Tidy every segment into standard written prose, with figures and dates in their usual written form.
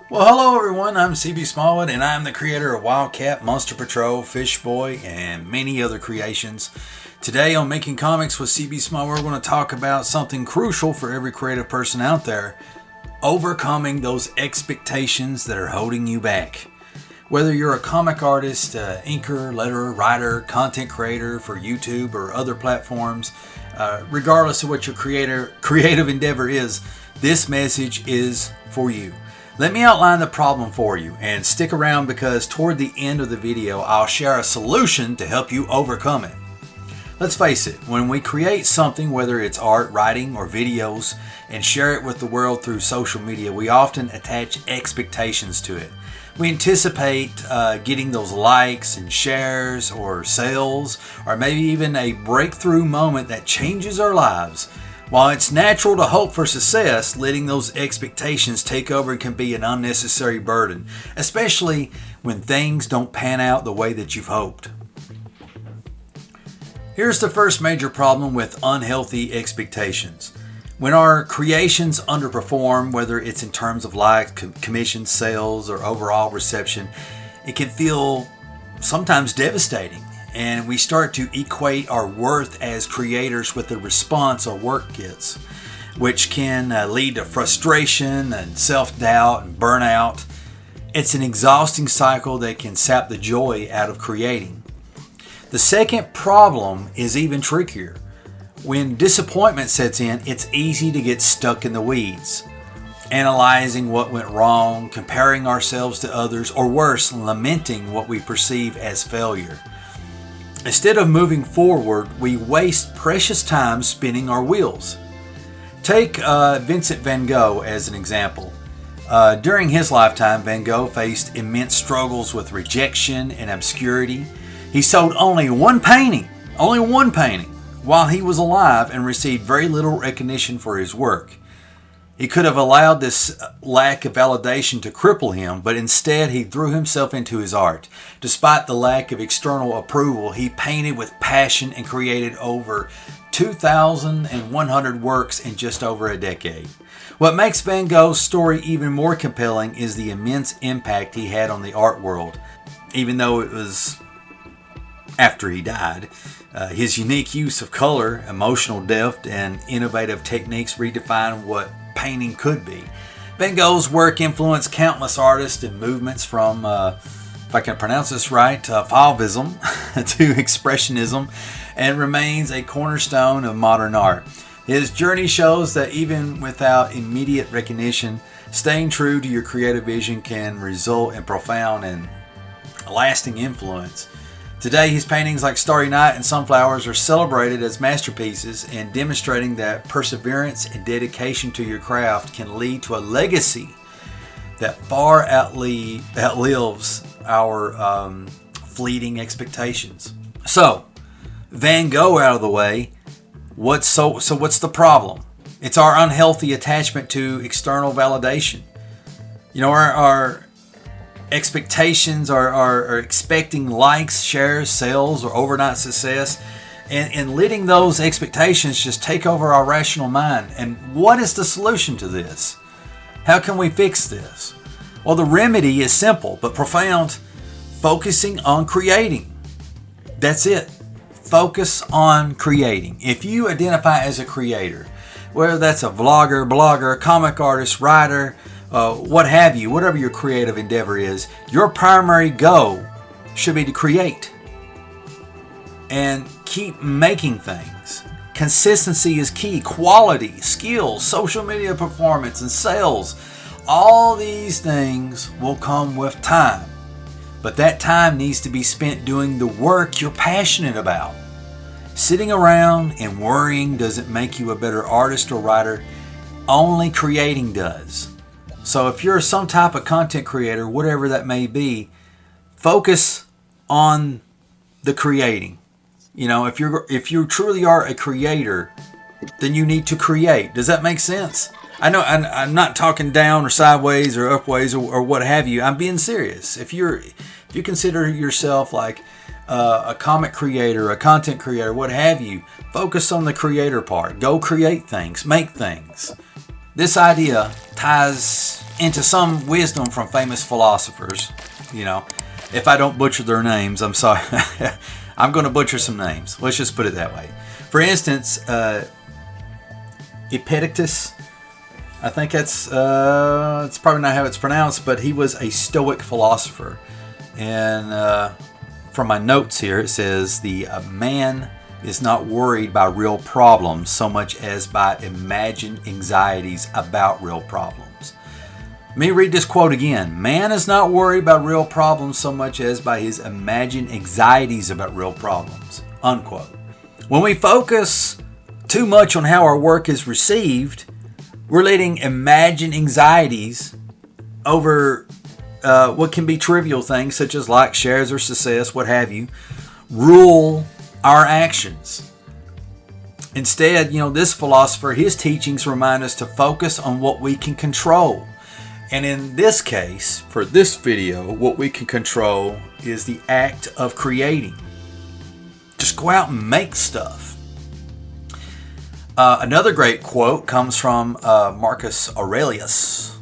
Well, hello everyone, I'm CB Smallwood and I'm the creator of Wildcat, Monster Patrol, Fish Boy, and many other creations. Today on Making Comics with CB Smallwood, we're going to talk about something crucial for every creative person out there: overcoming those expectations that are holding you back. Whether you're a comic artist, inker, letterer, writer, content creator for YouTube or other platforms, regardless of what your creative endeavor is, this message is for you. Let me outline the problem for you and stick around, because toward the end of the video I'll share a solution to help you overcome it. Let's face it, when we create something, whether it's art, writing, or videos, and share it with the world through social media, we often attach expectations to it. We anticipate getting those likes and shares or sales, or maybe even a breakthrough moment that changes our lives. While it's natural to hope for success, letting those expectations take over can be an unnecessary burden, especially when things don't pan out the way that you've hoped. Here's the first major problem with unhealthy expectations. When our creations underperform, whether it's in terms of likes, commissions, sales, or overall reception, it can feel sometimes devastating. And we start to equate our worth as creators with the response our work gets, which can lead to frustration and self-doubt and burnout. It's an exhausting cycle that can sap the joy out of creating. The second problem is even trickier. When disappointment sets in, it's easy to get stuck in the weeds, analyzing what went wrong, comparing ourselves to others, or worse, lamenting what we perceive as failure. Instead of moving forward, we waste precious time spinning our wheels. Take Vincent Van Gogh as an example. During his lifetime, Van Gogh faced immense struggles with rejection and obscurity. He sold only one painting, while he was alive, and received very little recognition for his work. He could have allowed this lack of validation to cripple him, but instead he threw himself into his art. Despite the lack of external approval, he painted with passion and created over 2,100 works in just over a decade. What makes Van Gogh's story even more compelling is the immense impact he had on the art world. Even though it was after he died, his unique use of color, emotional depth, and innovative techniques redefined what painting could be. Van Gogh's work influenced countless artists and movements from, if I can pronounce this right, Fauvism to Expressionism, and remains a cornerstone of modern art. His journey shows that even without immediate recognition, staying true to your creative vision can result in profound and lasting influence. Today, his paintings like Starry Night and Sunflowers are celebrated as masterpieces, and demonstrating that perseverance and dedication to your craft can lead to a legacy that far outlives our fleeting expectations. So, Van Gogh out of the way, what's the problem? It's our unhealthy attachment to external validation. You know, our expectations are expecting likes, shares, sales, or overnight success, and letting those expectations just take over our rational mind. And what is the solution to this? How can we fix this? Well, the remedy is simple but profound: focusing on creating. That's it. Focus on creating. If you identify as a creator, whether that's a vlogger, blogger, comic artist, writer, what have you, whatever your creative endeavor is, your primary goal should be to create and keep making things. Consistency is key. Quality, skills, social media performance, and sales. All these things will come with time, but that time needs to be spent doing the work you're passionate about. Sitting around and worrying doesn't make you a better artist or writer. Only creating does. So if you're some type of content creator, whatever that may be, focus on the creating. You know, if you truly are a creator, then you need to create. Does that make sense? I know I'm not talking down or sideways or upways or what have you. I'm being serious. If you consider yourself like a comic creator, a content creator, what have you, focus on the creator part. Go create things, make things. This idea ties into some wisdom from famous philosophers. If I don't butcher their names, I'm sorry. I'm going to butcher some names. Let's just put it that way. For instance, Epictetus, I think it's probably not how it's pronounced, but he was a Stoic philosopher. And from my notes here, it says the man is not worried by real problems so much as by imagined anxieties about real problems. Let me read this quote again. Man is not worried by real problems so much as by his imagined anxieties about real problems. Unquote. When we focus too much on how our work is received, we're letting imagined anxieties over what can be trivial things such as likes, shares, or success, what have you, rule our actions. Instead, this philosopher, his teachings remind us to focus on what we can control. And in this case, for this video, what we can control is the act of creating. Just go out and make stuff. Another great quote comes from Marcus Aurelius,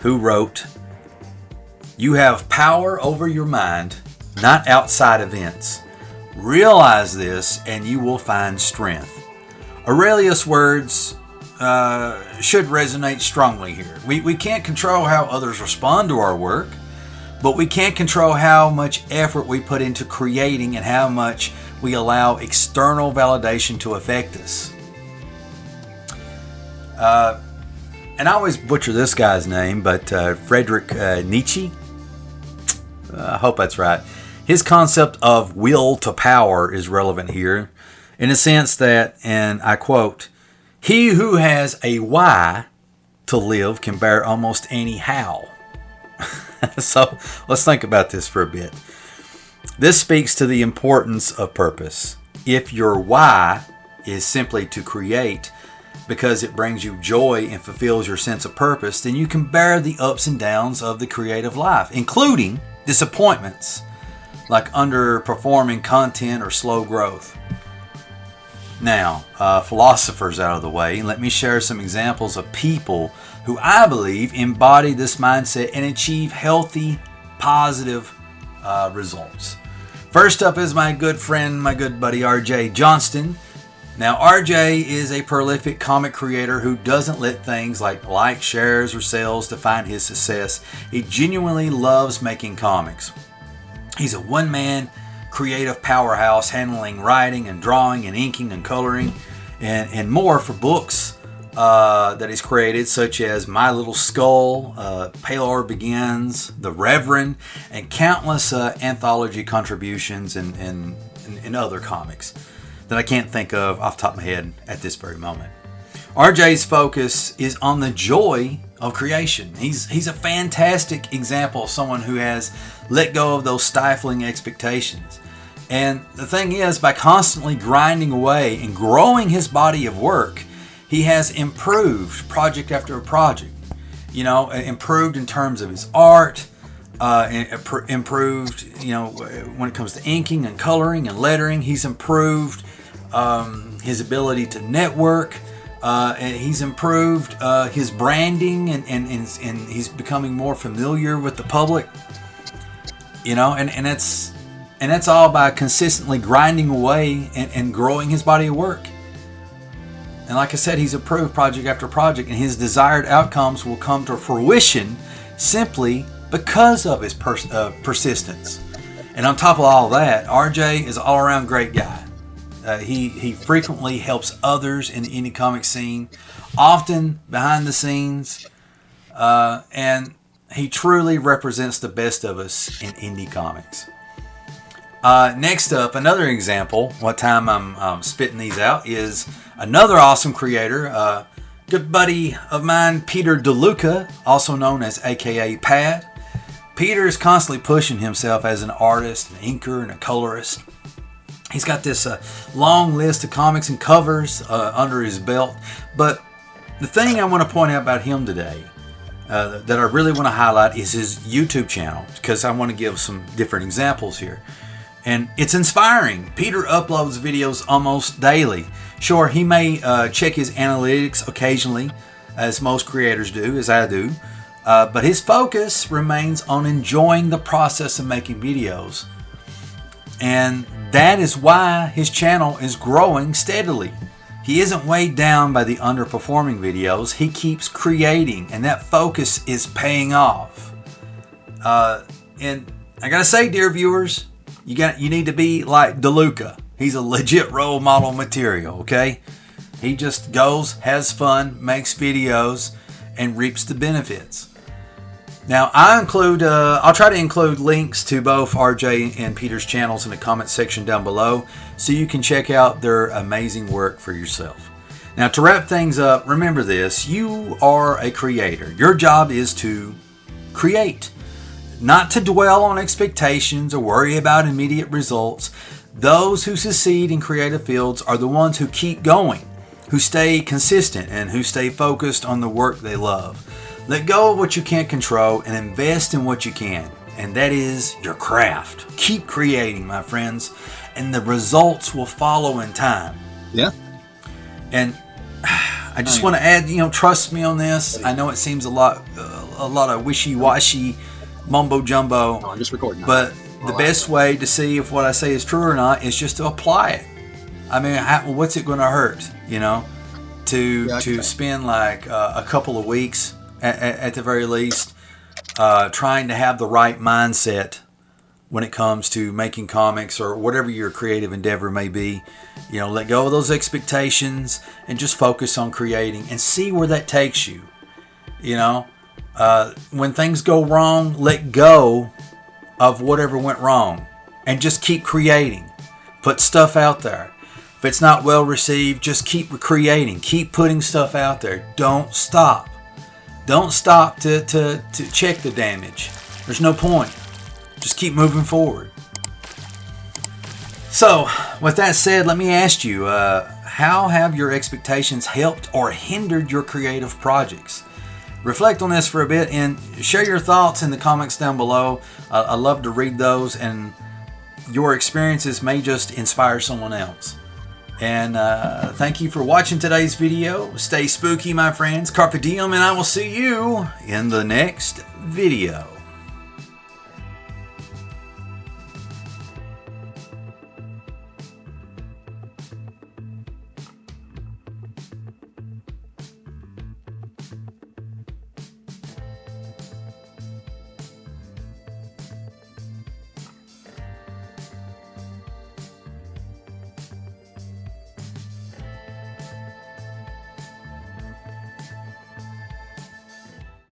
who wrote, "You have power over your mind, not outside events. Realize this and you will find strength." Aurelius' words should resonate strongly here. We can't control how others respond to our work, but we can control how much effort we put into creating and how much we allow external validation to affect us. And I always butcher this guy's name, but Friedrich Nietzsche, I hope that's right. His concept of will to power is relevant here in the sense that, and I quote, "He who has a why to live can bear almost any how." So let's think about this for a bit. This speaks to the importance of purpose. If your why is simply to create because it brings you joy and fulfills your sense of purpose, then you can bear the ups and downs of the creative life, including disappointments like underperforming content or slow growth. Now, philosophers out of the way, let me share some examples of people who I believe embody this mindset and achieve healthy, positive results. First up is my good friend, my good buddy R.J. Johnston. Now, R.J. is a prolific comic creator who doesn't let things like likes, shares, or sales define his success. He genuinely loves making comics. He's a one-man creative powerhouse handling writing and drawing and inking and coloring and more for books that he's created, such as My Little Skull, Palor Begins, The Reverend, and countless anthology contributions and other comics that I can't think of off the top of my head at this very moment. RJ's focus is on the joy of creation. He's a fantastic example of someone who has let go of those stifling expectations. And the thing is, by constantly grinding away and growing his body of work, he has improved project after project. Improved in terms of his art, improved, when it comes to inking and coloring and lettering. He's improved his ability to network. And he's improved his branding and he's becoming more familiar with the public. And that's all by consistently grinding away and growing his body of work. And like I said, he's improved project after project, and his desired outcomes will come to fruition simply because of his persistence. And on top of all that, RJ is an all-around great guy. He frequently helps others in the indie comic scene, often behind the scenes, and he truly represents the best of us in indie comics. Next up, another example, what time I'm spitting these out, is another awesome creator, good buddy of mine, Peter DeLuca, also known as AKA Pat. Peter is constantly pushing himself as an artist, an inker, and a colorist. He's got this long list of comics and covers under his belt. But the thing I want to point out about him today that I really want to highlight is his YouTube channel, because I want to give some different examples here. And it's inspiring. Peter uploads videos almost daily. Sure, he may check his analytics occasionally, as most creators do, as I do. But his focus remains on enjoying the process of making videos. And that is why his channel is growing steadily. He isn't weighed down by the underperforming videos. He keeps creating, and that focus is paying off. And I gotta say, dear viewers, you need to be like DeLuca. He's a legit role model material, okay? He just goes, has fun, makes videos, and reaps the benefits. Now, I'll try to include links to both RJ and Peter's channels in the comment section down below so you can check out their amazing work for yourself. Now, to wrap things up, remember this: you are a creator. Your job is to create, not to dwell on expectations or worry about immediate results. Those who succeed in creative fields are the ones who keep going, who stay consistent, and who stay focused on the work they love. Let go of what you can't control and invest in what you can, and that is your craft. Keep creating, my friends, and the results will follow in time. Yeah. And I just want to add, trust me on this. I know it seems a lot of wishy-washy, mumbo-jumbo. Oh, I'm just recording. But the best way to see if what I say is true or not is just to apply it. I mean, what's it going to hurt, to spend like a couple of weeks at the very least, trying to have the right mindset when it comes to making comics or whatever your creative endeavor may be. Let go of those expectations and just focus on creating and see where that takes you. When things go wrong, let go of whatever went wrong and just keep creating. Put stuff out there. If it's not well received, just keep creating. Keep putting stuff out there. Don't stop. Don't stop to check the damage. There's no point. Just keep moving forward. So, with that said, let me ask you, how have your expectations helped or hindered your creative projects? Reflect on this for a bit and share your thoughts in the comments down below. I love to read those, and your experiences may just inspire someone else. And thank you for watching today's video. Stay spooky, my friends. Carpe diem, and I will see you in the next video.